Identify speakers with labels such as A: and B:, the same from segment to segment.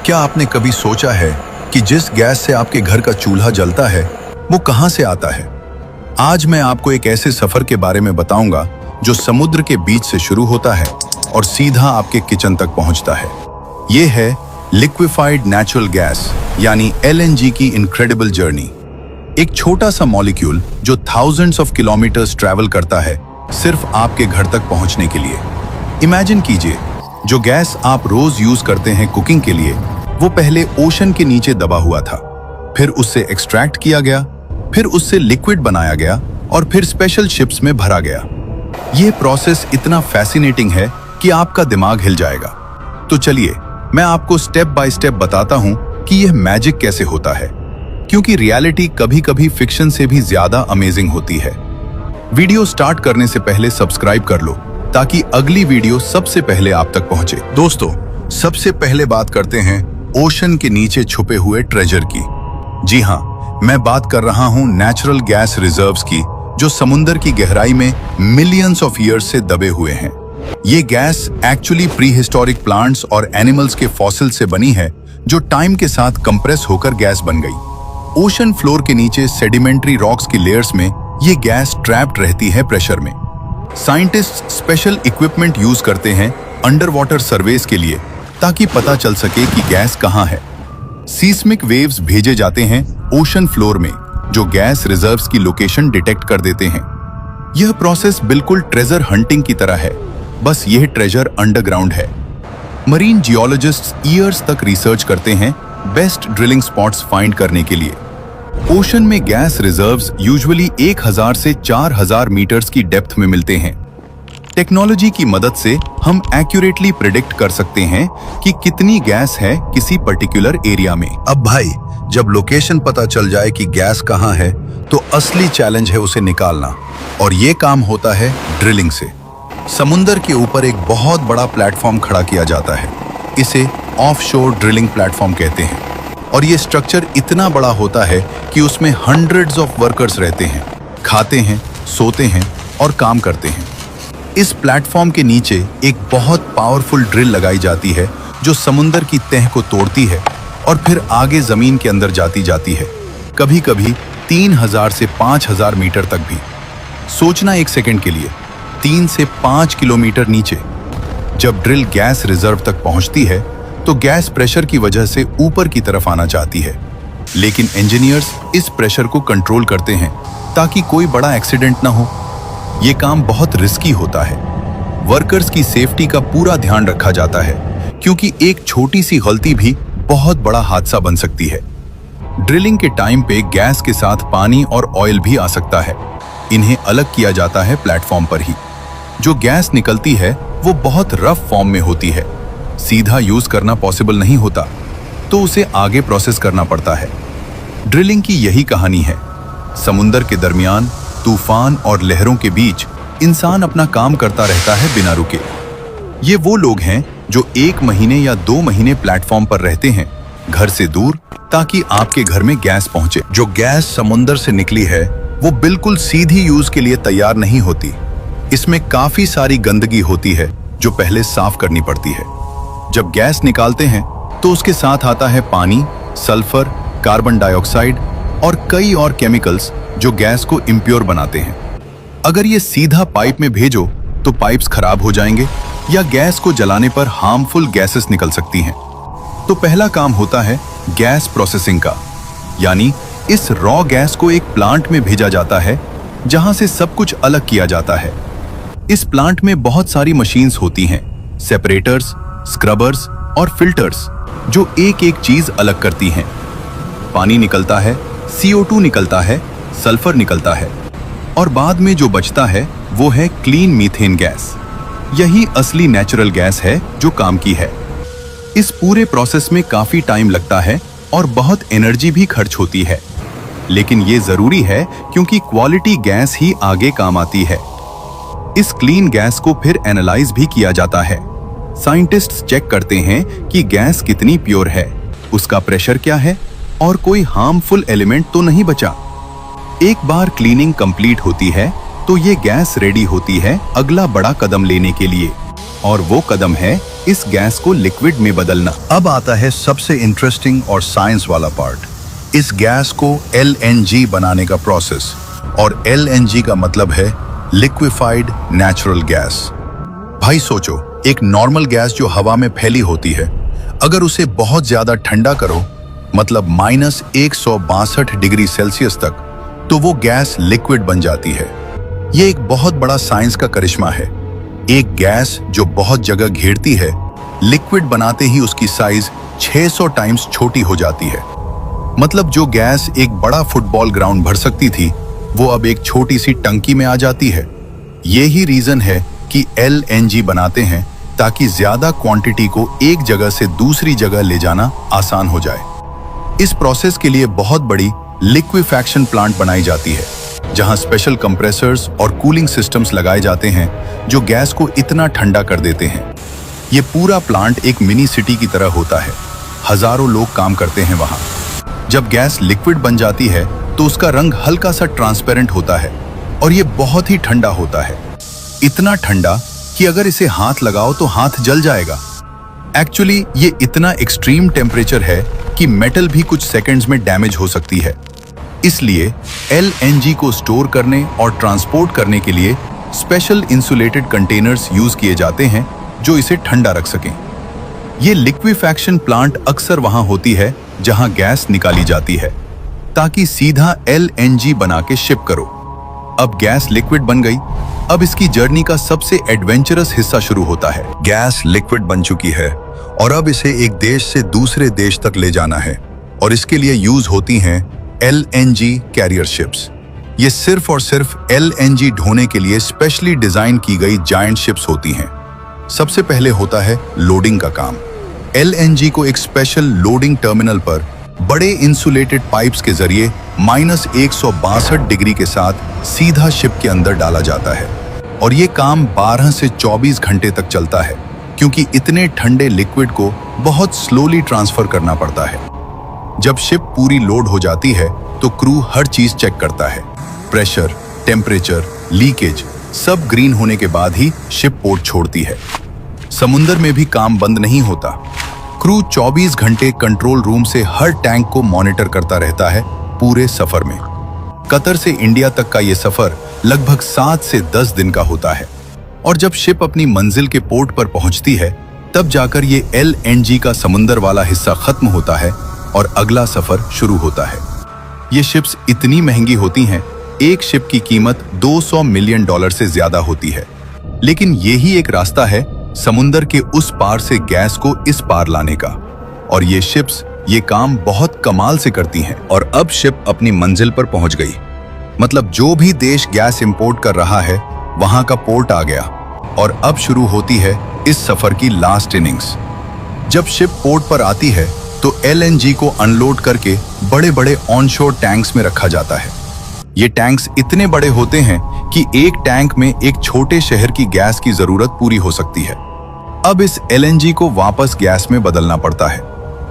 A: क्या आपने कभी सोचा है कि जिस गैस से आपके घर का चूल्हा जलता है वो कहां से आता है? आज मैं आपको एक ऐसे सफर के बारे में बताऊंगा जो समुद्र के बीच से शुरू होता है और सीधा आपके किचन तक पहुंचता है। ये है लिक्विफाइड नेचुरल गैस यानी LNG की इनक्रेडिबल जर्नी। एक छोटा सा मॉलिक्यूल जो थाउजेंड्स ऑफ किलोमीटर्स ट्रैवल करता है सिर्फ आपके घर तक पहुंचने के लिए। इमेजिन कीजिए, जो गैस आप रोज यूज करते हैं कुकिंग के लिए, वो पहले ओशन के नीचे दबा हुआ था, फिर उससे एक्सट्रैक्ट किया गया, फिर उससे लिक्विड बनाया गया और फिर स्पेशल शिप्स में भरा गया। यह प्रोसेस इतना फैसिनेटिंग है कि आपका दिमाग हिल जाएगा। तो चलिए मैं आपको स्टेप बाय स्टेप बताता हूं कि यह मैजिक कैसे होता है, क्योंकि रियलिटी कभी-कभी फिक्शन से भी ज्यादा अमेजिंग होती है। वीडियो स्टार्ट करने से पहले सब्सक्राइब कर लो ताकि अगली वीडियो सबसे पहले आप तक पहुंचे। दोस्तों, सबसे पहले बात करते हैं ओशन के नीचे छुपे हुए ट्रेजर की। जी हाँ, मैं बात कर रहा हूं नेचुरल गैस रिजर्व्स की, जो समुद्र की गहराई में मिलियंस ऑफ ईयर्स से दबे हुए हैं। ये gas actually pre historic plants और एनिमल्स के फॉसिल से बनी है, जो टाइम के साथ कंप्रेस होकर गैस बन गई। ओशन फ्लोर के नीचे सेडिमेंट्री रॉक्स की लेयर्स में ये गैस ट्रैप्ड रहती है प्रेशर में। साइंटिस्ट स्पेशल इक्विपमेंट यूज करते हैं अंडर वाटर सर्वेस के लिए, ताकि पता चल सके कि गैस कहां है। सीस्मिक वेव्स भेजे जाते हैं ओशन फ्लोर में, जो गैस रिजर्व्स की लोकेशन डिटेक्ट कर देते हैं। यह प्रोसेस बिल्कुल ट्रेजर हंटिंग की तरह है, बस यह ट्रेजर अंडरग्राउंड है। मरीन जियोलॉजिस्ट्स ईयर्स तक रिसर्च करते हैं बेस्ट ड्रिलिंग स्पॉट्स फाइंड करने के लिए। ओशन में गैस रिजर्व्स यूजुअली 1000 से 4000 मीटर्स की डेप्थ में मिलते हैं। टेक्नोलॉजी की मदद से हम एक्यूरेटली प्रिडिक्ट कर सकते हैं कि कितनी गैस है किसी पर्टिकुलर एरिया में। अब भाई, जब लोकेशन पता चल जाए कि गैस कहां है, तो असली चैलेंज है उसे निकालना, और ये काम होता है ड्रिलिंग से। समुद्र के ऊपर एक बहुत बड़ा प्लेटफॉर्म खड़ा किया जाता है। इसे ऑफशोर ड्रिलिंग प्लेटफॉर्म कहते हैं, और ये स्ट्रक्चर इतना बड़ा होता है कि उसमें हंड्रेड्स ऑफ वर्कर्स रहते हैं, खाते हैं, सोते हैं और काम करते हैं। इस प्लेटफॉर्म के नीचे एक बहुत पावरफुल ड्रिल लगाई जाती है, जो समुद्र की तह को तोड़ती है और फिर आगे जमीन के अंदर जाती है, कभी कभी 3000 से 5000 मीटर तक भी। सोचना एक सेकंड के लिए, 3 से 5 किलोमीटर नीचे। जब ड्रिल गैस रिजर्व तक पहुंचती है तो गैस प्रेशर की वजह से ऊपर की तरफ आना चाहती है, लेकिन इंजीनियर्स इस प्रेशर को कंट्रोल करते हैं ताकि कोई बड़ा एक्सीडेंट ना हो। ये काम बहुत रिस्की होता है। वर्कर्स की सेफ्टी का पूरा ध्यान रखा जाता है, क्योंकि एक छोटी सी गलती भी बहुत बड़ा हादसा बन सकती है। ड्रिलिंग के टाइम पे गैस के साथ पानी और ऑयल भी आ सकता है। इन्हें अलग किया जाता है प्लेटफॉर्म पर ही। जो गैस निकलती है वो बहुत रफ फॉर्म में होती है, सीधा यूज करना पॉसिबल नहीं होता, तो उसे आगे प्रोसेस करना पड़ता है। ड्रिलिंग की यही कहानी है। समुद्र के दरमियान तूफान और लहरों के बीच इंसान अपना काम करता रहता है बिना रुके। ये वो लोग हैं जो 1 महीने या 2 महीने प्लेटफॉर्म पर रहते हैं, घर से दूर, ताकि आपके घर में गैस पहुंचे। जो गैस समुद्र से निकली है वो बिल्कुल सीधी यूज के लिए तैयार नहीं होती। इसमें काफी सारी गंदगी होती है जो पहले साफ करनी पड़ती है। जब गैस निकालते हैं तो उसके साथ आता है पानी, सल्फर, कार्बन डाइऑक्साइड और कई और केमिकल्स जो गैस को इम्प्योर बनाते हैं। अगर ये सीधा पाइप में भेजो तो पाइप्स खराब हो जाएंगे या गैस को जलाने पर हार्मफुल गैसेस निकल सकती हैं। तो पहला काम होता है गैस प्रोसेसिंग का, यानी इस रॉ गैस को एक प्लांट में भेजा जाता है जहां से सब कुछ अलग किया जाता है। इस प्लांट में बहुत सारी मशीन्स होती हैं, सेपरेटर्स, स्क्रबर्स और फिल्टर्स, जो एक एक चीज अलग करती हैं। पानी निकलता है, CO2 निकलता है, सल्फर निकलता है, और बाद में जो बचता है वो है क्लीन मीथेन गैस। यही असली नेचुरल गैस है जो काम की है। इस पूरे प्रोसेस में काफी टाइम लगता है और बहुत एनर्जी भी खर्च होती है, लेकिन ये जरूरी है क्योंकि क्वालिटी गैस ही आगे काम आती है। इस क्लीन गैस को फिर एनालाइज भी किया जाता है। साइंटिस्ट्स चेक करते हैं कि गैस कितनी प्योर है, उसका प्रेशर क्या है और कोई हार्मफुल एलिमेंट तो नहीं बचा। एक बार क्लीनिंग कंप्लीट होती है तो ये गैस रेडी होती है अगला बड़ा कदम लेने के लिए, और वो कदम है इस गैस को लिक्विड में बदलना। अब आता है सबसे इंटरेस्टिंग और साइंस वाला पार्ट, इस गैस को LNG बनाने का प्रोसेस। और LNG का मतलब है लिक्विफाइड नेचुरल गैस। भाई सोचो, एक नॉर्मल गैस जो हवा में फैली होती है, अगर उसे बहुत ज्यादा ठंडा करो, मतलब -162 डिग्री सेल्सियस तक, तो वो गैस लिक्विड बन जाती है। ये एक बहुत बड़ा साइंस का करिश्मा है। एक गैस जो बहुत जगह घेरती है, लिक्विड बनाते ही उसकी साइज 600 टाइम्स छोटी हो जाती है। मतलब जो गैस एक बड़ा फुटबॉल ग्राउंड भर सकती थी, वो अब एक छोटी सी टंकी में आ जाती है। यही रीजन है कि LNG बनाते हैं, ताकि ज्यादा क्वांटिटी को एक जगह से दूसरी जगह ले जाना आसान हो जाए। इस प्रोसेस के लिए बहुत बड़ी लिक्विफैक्शन प्लांट बनाई जाती है, जहां स्पेशल कंप्रेसर्स और कूलिंग सिस्टम्स लगाए जाते हैं, जो गैस को इतना ठंडा कर देते हैं। ये पूरा प्लांट एक मिनी सिटी की तरह होता है। हजारों लोग काम करते हैं वहां। जब गैस लिक्विड बन जाती है, तो उसका रंग हल्का सा ट्रांसपेरेंट होता है और ये बहुत ही ठंडा होता है। इतना ठंडा कि अगर इसे हाथ लगाओ तो हाथ जल जाएगा। एक्चुअली ये इतना एक्सट्रीम टेम्परेचर है कि मेटल भी कुछ सेकंड्स में डैमेज हो सकती है। इसलिए LNG को स्टोर करने और ट्रांसपोर्ट करने के लिए स्पेशल इंसुलेटेड कंटेनर्स यूज किए जाते हैं, जो इसे ठंडा रख सकें। ये लिक्विफैक्शन प्लांट अक्सर वहां होती है जहां गैस निकाली जाती है, ताकि सीधा LNG बना के शिप करो। अब गैस लिक्विड बन गई। अब इसकी जर्नी का सबसे एडवेंचरस हिस्सा शुरू होता है। गैस लिक्विड बन चुकी है और अब इसे एक देश से दूसरे देश तक ले जाना है, और इसके लिए यूज होती हैं LNG कैरियर शिप्स। ये सिर्फ और सिर्फ LNG ढोने के लिए स्पेशली डिजाइन की गई जायंट शिप्स होती हैं। सबसे पहले होता है लोडिंग का काम। LNG को एक स्पेशल लोडिंग टर्मिनल पर बड़े इंसुलेटेड पाइप्स के जरिए -162 डिग्री के साथ सीधा शिप के अंदर डाला जाता है, और ये काम 12 से 24 घंटे तक चलता है, क्योंकि इतने ठंडे लिक्विड को बहुत स्लोली ट्रांसफर करना पड़ता है। जब शिप पूरी लोड हो जाती है, तो क्रू हर चीज चेक करता है। प्रेशर, टेम्परेचर, लीकेज सब ग्रीन होने के बाद ही शिप पोर्ट छोड़ती है। समुंदर में भी काम बंद नहीं होता। क्रू 24 घंटे कंट्रोल रूम से हर टैंक को मॉनिटर करता रहता है पूरे सफर में। कतर से इंडिया तक का ये सफर लगभग 7 से 10 दिन का होता है, और जब शिप अपनी मंजिल के पोर्ट पर पहुंचती है, तब जाकर ये LNG का समुंदर वाला हिस्सा खत्म होता है और अगला सफर शुरू होता है। ये शिप्स इतनी महंगी होती हैं, एक शिप की कीमत $200 मिलियन से ज्यादा होती है। लेकिन यही एक रास्ता है समुंदर के उस पार से गैस को इस पार लाने का, और ये शिप्स ये काम बहुत कमाल से करती हैं। और अब शिप अपनी मंजिल पर पहुंच गई। मतलब जो भी देश गैस इंपोर्ट कर रहा है, वहां का पोर्ट आ गया, और अब शुरू होती है इस सफर की लास्ट इनिंग्स। जब शिप पोर्ट पर आती है, तो LNG को अनलोड करके बड़े बड़े ऑनशोर टैंक्स में रखा जाता है। ये टैंक्स इतने बड़े होते हैं कि एक टैंक में एक छोटे शहर की गैस की जरूरत पूरी हो सकती है। अब इस LNG को वापस गैस में बदलना पड़ता है।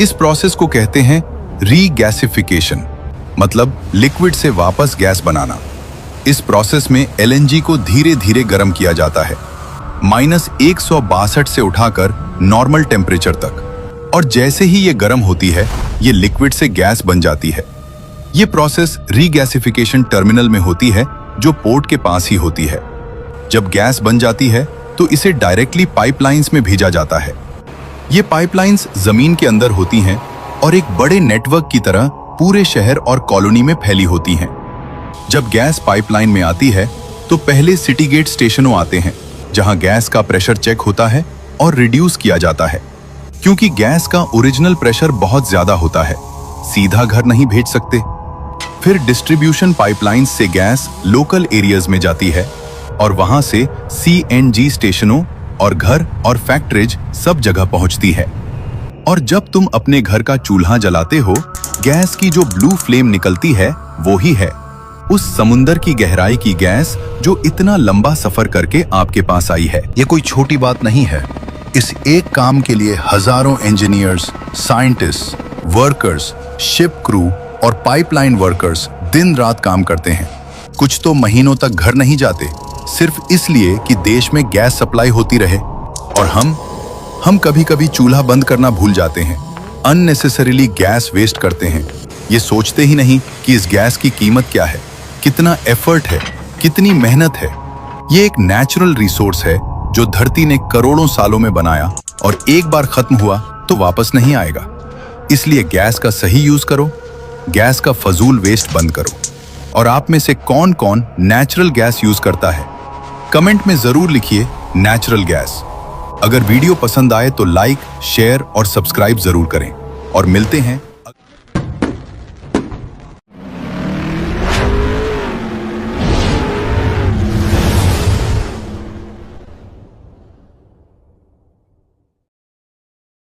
A: इस प्रोसेस को कहते हैं रीगैसिफिकेशन, मतलब लिक्विड से वापस गैस बनाना। इस प्रोसेस में LNG को धीरे धीरे गर्म किया जाता है, -162 से उठाकर नॉर्मल टेम्परेचर तक, और जैसे ही ये गर्म होती है, ये लिक्विड से गैस बन जाती है। ये प्रोसेस रीगैसिफिकेशन टर्मिनल में होती है, जो पोर्ट के पास ही होती है। जब गैस बन जाती है, तो इसे डायरेक्टली पाइपलाइंस में भेजा जाता है। ये पाइपलाइंस जमीन के अंदर होती हैं और एक बड़े नेटवर्क की तरह पूरे शहर और कॉलोनी में फैली होती हैं। जब गैस पाइपलाइन में आती है, तो पहले सिटी गेट स्टेशनों आते हैं, जहां गैस का प्रेशर चेक होता है और रिड्यूस किया जाता है, क्योंकि गैस का ओरिजिनल प्रेशर बहुत ज्यादा होता है, सीधा घर नहीं भेज सकते। फिर डिस्ट्रीब्यूशन पाइपलाइंस से गैस लोकल एरियाज में जाती है, और वहां से CNG स्टेशनों और घर और फैक्ट्रीज सब जगह पहुंचती है। और जब तुम अपने घर का चूल्हा जलाते हो, गैस की जो ब्लू फ्लेम निकलती है, वो ही है उस समुंदर की गहराई की गैस जो इतना लंबा सफर करके आपके पास आई है। ये कोई छोटी बात नहीं है। इस एक काम के लिए हजारों engineers, scientist, workers, ship crew और पाइपलाइन वर्कर्स दिन रात काम करते हैं। कुछ तो महीनों तक घर नहीं जाते, सिर्फ इसलिए कि देश में गैस सप्लाई होती रहे। और हम कभी कभी चूल्हा बंद करना भूल जाते हैं, अननेसेसरीली गैस वेस्ट करते हैं, ये सोचते ही नहीं कि इस गैस की कीमत क्या है, कितना एफर्ट है, कितनी मेहनत है। ये एक नेचुरल रिसोर्स है जो धरती ने करोड़ों सालों में बनाया और एक बार खत्म हुआ तो वापस नहीं आएगा। इसलिए गैस का सही यूज करो, गैस का फजूल वेस्ट बंद करो। और आप में से कौन कौन नेचुरल गैस यूज करता है, कमेंट में जरूर लिखिए नेचुरल गैस। अगर वीडियो पसंद आए तो लाइक, शेयर और सब्सक्राइब जरूर करें और मिलते हैं